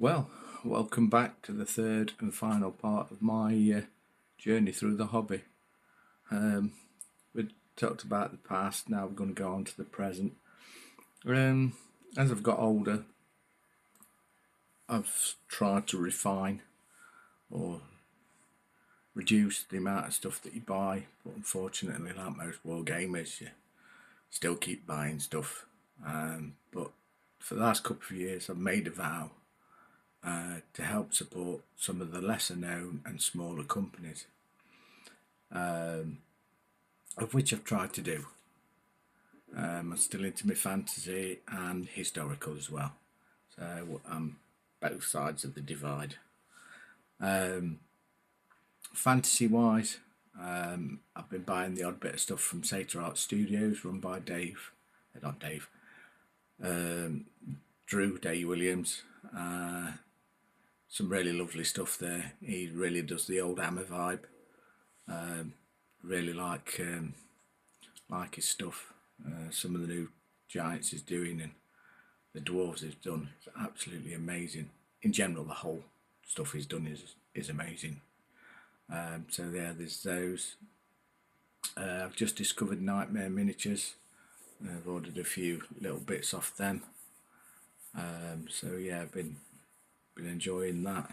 Well, welcome back to the third and final part of my journey through the hobby. We talked about the past, now we're going to go on to the present. As I've got older, I've tried to refine or reduce the amount of stuff that you buy, but unfortunately, like most war gamers, you still keep buying stuff. But for the last couple of years, I've made a vow to help support some of the lesser known and smaller companies, of which I've tried to do. I'm still into my fantasy and historical as well, so I'm both sides of the divide. Fantasy wise, I've been buying the odd bit of stuff from Sator Art Studios, run by Drew Day Williams. Some really lovely stuff there. He really does the old Hammer vibe. Really like his stuff. Some of the new giants he's doing and the dwarves he's done is absolutely amazing. In general, the whole stuff he's done is amazing. So yeah, there's those. I've just discovered Nightmare Miniatures. I've ordered a few little bits off them. So yeah, I've been enjoying that.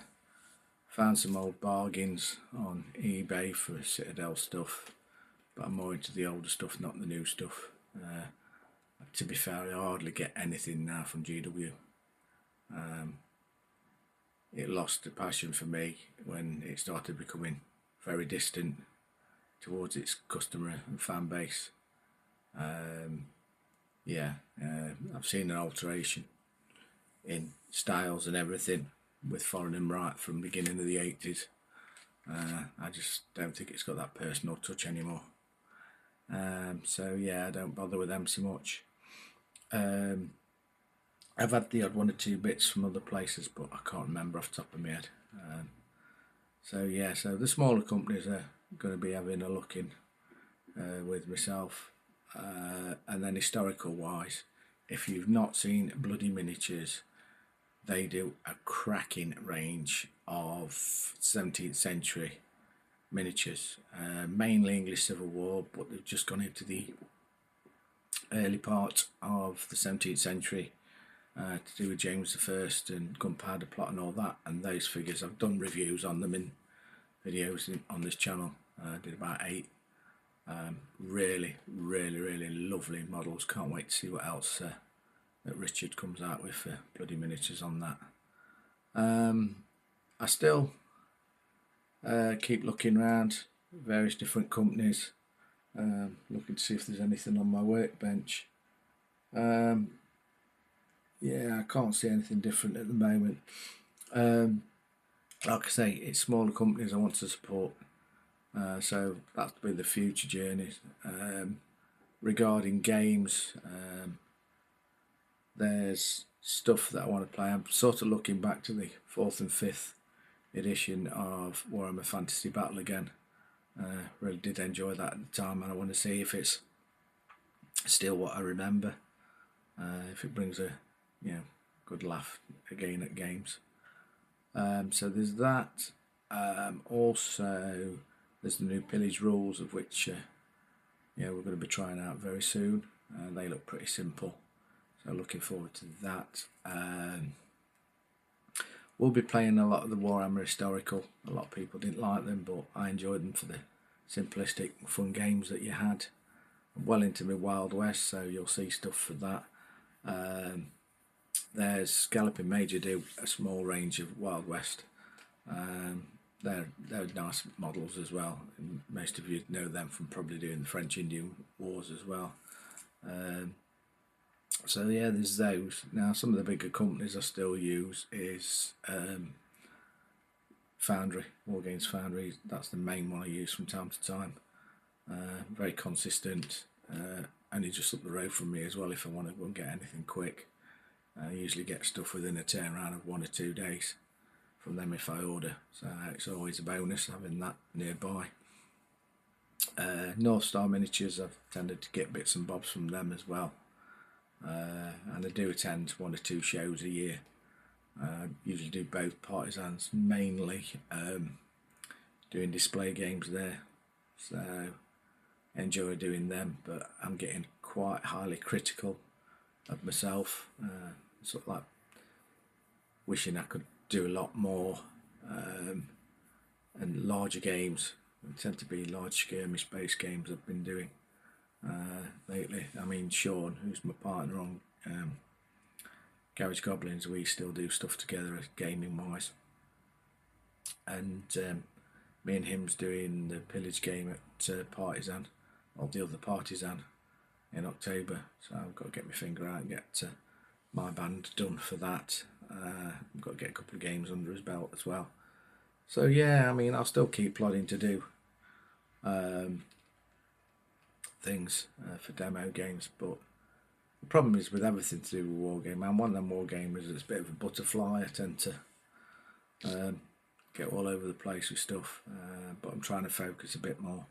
Found some old bargains on eBay for Citadel stuff, but I'm more into the older stuff, not the new stuff. To be fair, I hardly get anything now from GW. It lost the passion for me when it started becoming very distant towards its customer and fan base. I've seen an alteration in styles and everything with Foreign and Right from the beginning of the 80s. I just don't think it's got that personal touch anymore. So yeah, I don't bother with them so much. I've had the odd one or two bits from other places, but I can't remember off the top of my head. So the smaller companies are going to be having a look in with myself. And then historical wise, if you've not seen Bloody Miniatures, they do a cracking range of 17th century miniatures, mainly English Civil War, but they've just gone into the early part of the 17th century to do with James I and Gunpowder Plot and all that. And those figures, I've done reviews on them in videos on this channel. I did about 8. Really lovely models. Can't wait to see what else that Richard comes out with for Bloody Miniatures on that. I still keep looking around various different companies, looking to see if there's anything on my workbench. I can't see anything different at the moment. Like I say, it's smaller companies I want to support, so that's to be the future journeys. Regarding games, there's stuff that I want to play. I'm sort of looking back to the 4th and 5th edition of Warhammer Fantasy Battle again. Really did enjoy that at the time, and I want to see if it's still what I remember. If it brings a good laugh again at games. So there's that. Also, there's the new Pillage rules, of which we're going to be trying out very soon. They look pretty simple, so looking forward to that. We'll be playing a lot of the Warhammer Historical. A lot of people didn't like them, but I enjoyed them for the simplistic, fun games that you had. I'm well into my Wild West, so you'll see stuff for that. There's Galloping Major do a small range of Wild West. They're nice models as well. And most of you know them from probably doing the French-Indian Wars as well. So yeah, there's those. Now, some of the bigger companies I still use is Foundry, Wargames Foundry. That's the main one I use from time to time. Very consistent. Only just up the road from me as well if I want to go and get anything quick. I usually get stuff within a turnaround of 1 or 2 days from them if I order, so it's always a bonus having that nearby. North Star Miniatures, I've tended to get bits and bobs from them as well, and I do attend 1 or 2 shows a year, Usually do both partisans, mainly doing display games there, so enjoy doing them, but I'm getting quite highly critical of myself, sort of like wishing I could do a lot more, and larger games. They tend to be large skirmish based games I've been doing lately. I mean, Sean, who's my partner on Garage Goblins, we still do stuff together gaming wise, and me and him's doing the pillage game at Partisan, or the other Partisan, in October, so I've got to get my finger out and get my band done for that. I've got to get a couple of games under his belt as well. So yeah, I mean, I'll still keep plodding to do things for demo games, but the problem is with everything to do with wargame. I'm one of them wargamers that's a bit of a butterfly. I tend to get all over the place with stuff, but I'm trying to focus a bit more,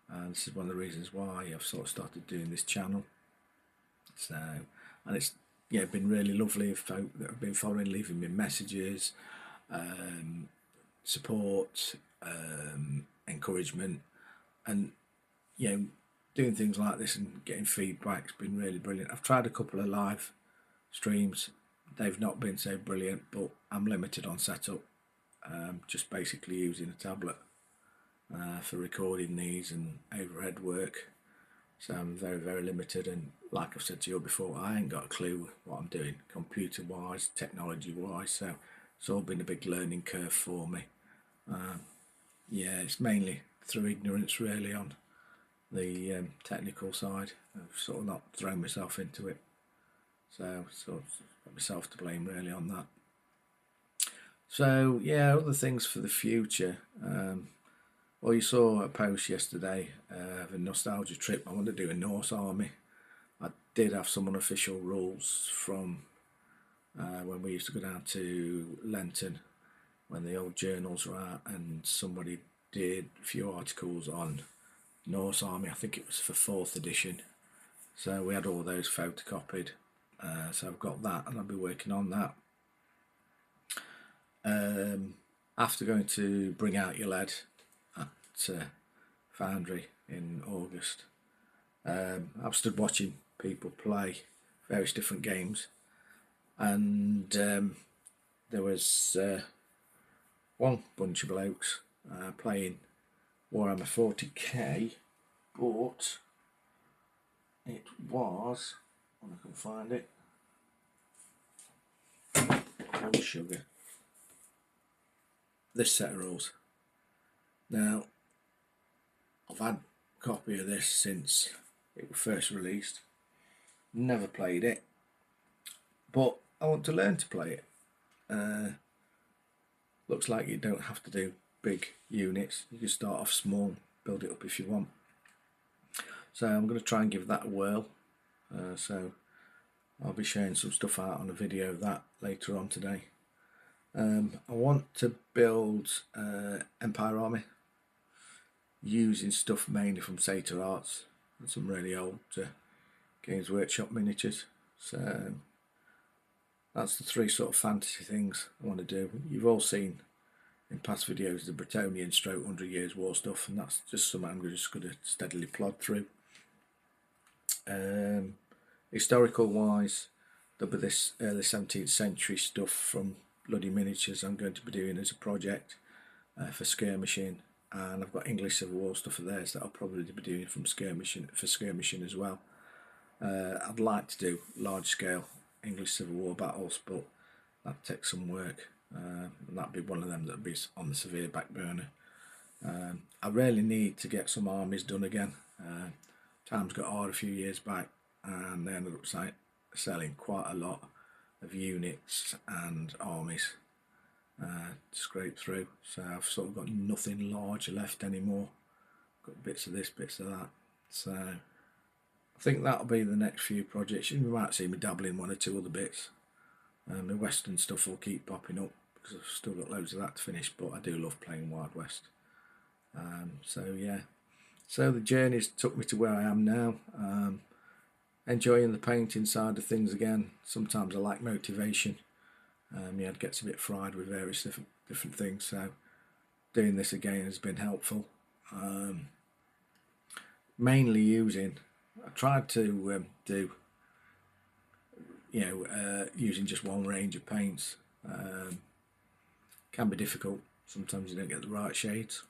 and this is one of the reasons why I've sort of started doing this channel. So, and it's been really lovely of folk that have been following, leaving me messages, support, encouragement, and doing things like this and getting feedback's been really brilliant. I've tried a couple of live streams, they've not been so brilliant, but I'm limited on setup, just basically using a tablet for recording these and overhead work, so I'm very, very limited. And like I've said to you before, I ain't got a clue what I'm doing computer wise, technology wise, so it's all been a big learning curve for me. It's mainly through ignorance really on the technical side. I've sort of not thrown myself into it, so sort of got myself to blame really on that. So yeah, other things for the future. Well, you saw a post yesterday of a nostalgia trip. I want to do a Norse army. I did have some unofficial rules from when we used to go down to Lenton when the old journals were out, and somebody did a few articles on Norse Army. I think it was for 4th edition, so we had all those photocopied, so I've got that and I'll be working on that. After going to Bring Out Your Lead at Foundry in August, I've stood watching people play various different games, and there was one bunch of blokes playing Warhammer 40k, but it was, when I can find it, oh sugar, this set of rules. Now, I've had a copy of this since it was first released, never played it, but I want to learn to play it. Looks like you don't have to do big units, you can start off small, build it up if you want. So I'm going to try and give that a whirl, so I'll be sharing some stuff out on a video of that later on today. I want to build Empire Army using stuff mainly from Satyr Arts and some really old Games Workshop miniatures. So that's the 3 sort of fantasy things I want to do. You've all seen in past videos the Bretonnian stroke 100 Years War stuff, and that's just something I'm just going to steadily plod through. Historical wise, there'll be this early 17th century stuff from Bloody Miniatures I'm going to be doing as a project for skirmishing, and I've got English Civil War stuff of theirs that I'll probably be doing from skirmishing as well. I'd like to do large scale English Civil War battles, but that takes some work, and that'd be one of them that'd be on the severe back burner. I really need to get some armies done again. Times got hard a few years back, and they ended up selling quite a lot of units and armies to scrape through, so I've sort of got nothing large left anymore. Got bits of this, bits of that, so I think that'll be the next few projects. You might see me dabble in 1 or 2 other bits. The Western stuff will keep popping up because I've still got loads of that to finish, but I do love playing Wild West. So yeah, so the journey's took me to where I am now. Enjoying the painting side of things again. Sometimes I like motivation, My head gets a bit fried with various different things, so doing this again has been helpful. Mainly I tried to do, using just one range of paints. Can be difficult. Sometimes you don't get the right shades.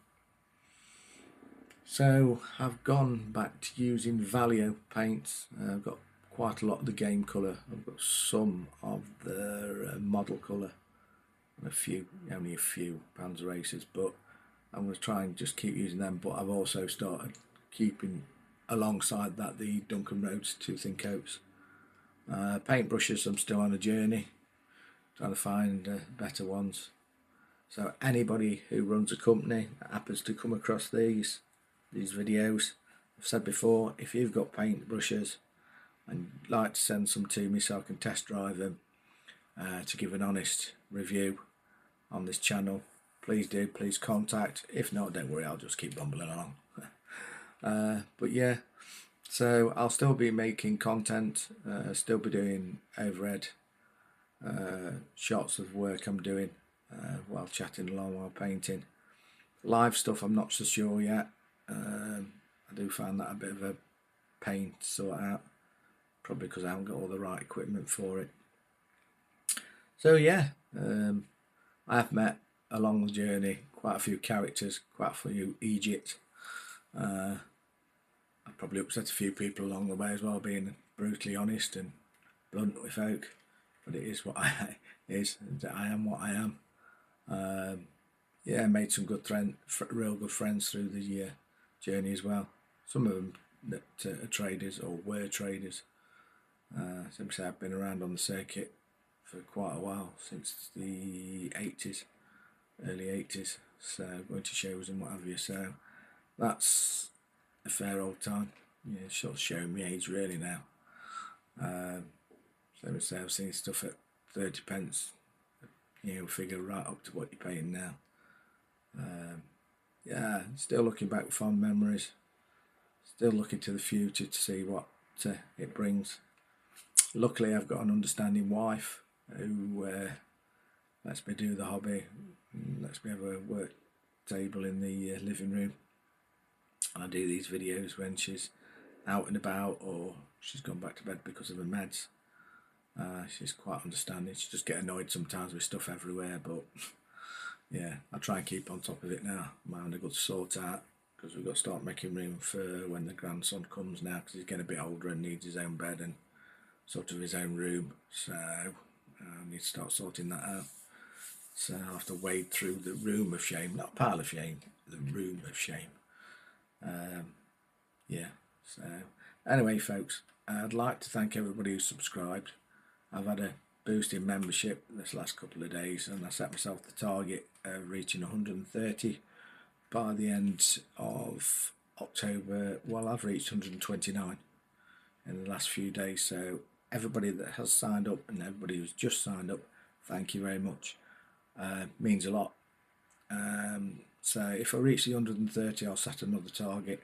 So I've gone back to using Vallejo paints. I've got quite a lot of the game colour. I've got some of the model colour and only a few Panzer Aces, but I'm going to try and just keep using them. But I've also started keeping alongside that the Duncan Rhodes 2 Thin Coats. Paintbrushes, I'm still on a journey trying to find better ones. So anybody who runs a company that happens to come across these videos, I've said before, if you've got paintbrushes and you'd like to send some to me so I can test drive them to give an honest review on this channel, please do, please contact. If not, don't worry, I'll just keep rumbling along. But yeah, so I'll still be making content, still be doing overhead shots of work I'm doing while chatting along while painting. Live stuff I'm not so sure yet. I do find that a bit of a pain to sort out, probably because I haven't got all the right equipment for it. So yeah, I have met along the journey quite a few characters, quite a few Egypt. I probably upset a few people along the way as well, being brutally honest and blunt with folk, but it is what I is. I am what I am. Yeah, made some real good friends through the journey as well. Some of them that are traders or were traders. Simply I've been around on the circuit for quite a while, since the 80s, early 80s, so going to shows and what have you, so that's a fair old time. Yeah, sort of showing me age really now. So I've seen stuff at 30 pence, figure right up to what you're paying now. Yeah, still looking back with fond memories, still looking to the future to see what it brings. Luckily I've got an understanding wife who lets me do the hobby, lets me have a work table in the living room. I do these videos when she's out and about or she's gone back to bed because of her meds. She's quite understanding. She just get annoyed sometimes with stuff everywhere, but yeah, I try and keep on top of it now. Mind a good sort out, because we've got to start making room for when the grandson comes now, because he's getting a bit older and needs his own bed and sort of his own room, so I need to start sorting that out. So I'll have to wade through the room of shame, not pile of shame, the room of shame. Yeah, so anyway folks, I'd like to thank everybody who subscribed. I've had a boost in membership this last couple of days, and I set myself the target of reaching 130 by the end of October. Well, I've reached 129 in the last few days, so everybody that has signed up and everybody who's just signed up, thank you very much. Means a lot. So if I reach the 130, I'll set another target.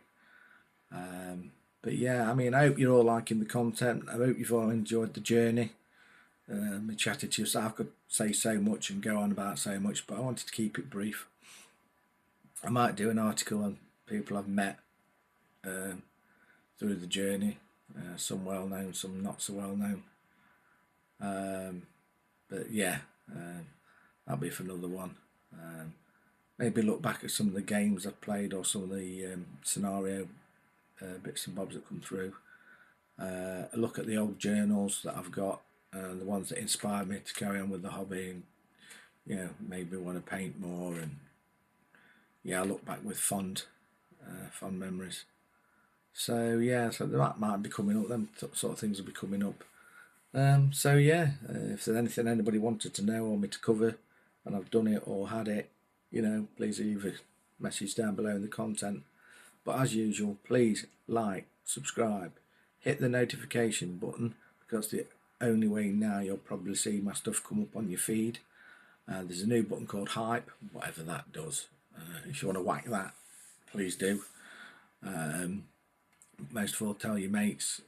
But yeah, I mean, I hope you're all liking the content. I hope you've all enjoyed the journey. Me chatting to you, so I could say so much and go on about so much, but I wanted to keep it brief. I might do an article on people I've met through the journey, some well known, some not so well known. But yeah, that'll be for another one. Maybe look back at some of the games I've played or some of the scenario bits and bobs that come through. Look at the old journals that I've got, the ones that inspired me to carry on with the hobby, and maybe want to paint more. And yeah, I look back with fond memories. So yeah, so that might be coming up. Them sort of things will be coming up. So yeah, if there's anything anybody wanted to know or me to cover, and I've done it or had it, please leave a message down below in the content. But as usual, please like, subscribe, hit the notification button, because the only way now you'll probably see my stuff come up on your feed. There's a new button called Hype, whatever that does. If you want to whack that, please do. Most of all, tell your mates.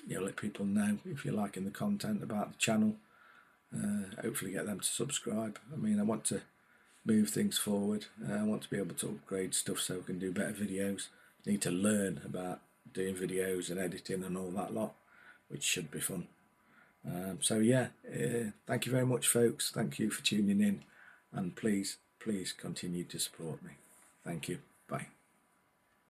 Let people know if you're liking the content about the channel. hopefully get them to subscribe. I mean, I want to move things forward. I want to be able to upgrade stuff so we can do better videos. Need to learn about doing videos and editing and all that lot, which should be fun. So yeah, thank you very much, folks. Thank you for tuning in, and please continue to support me. Thank you. Bye.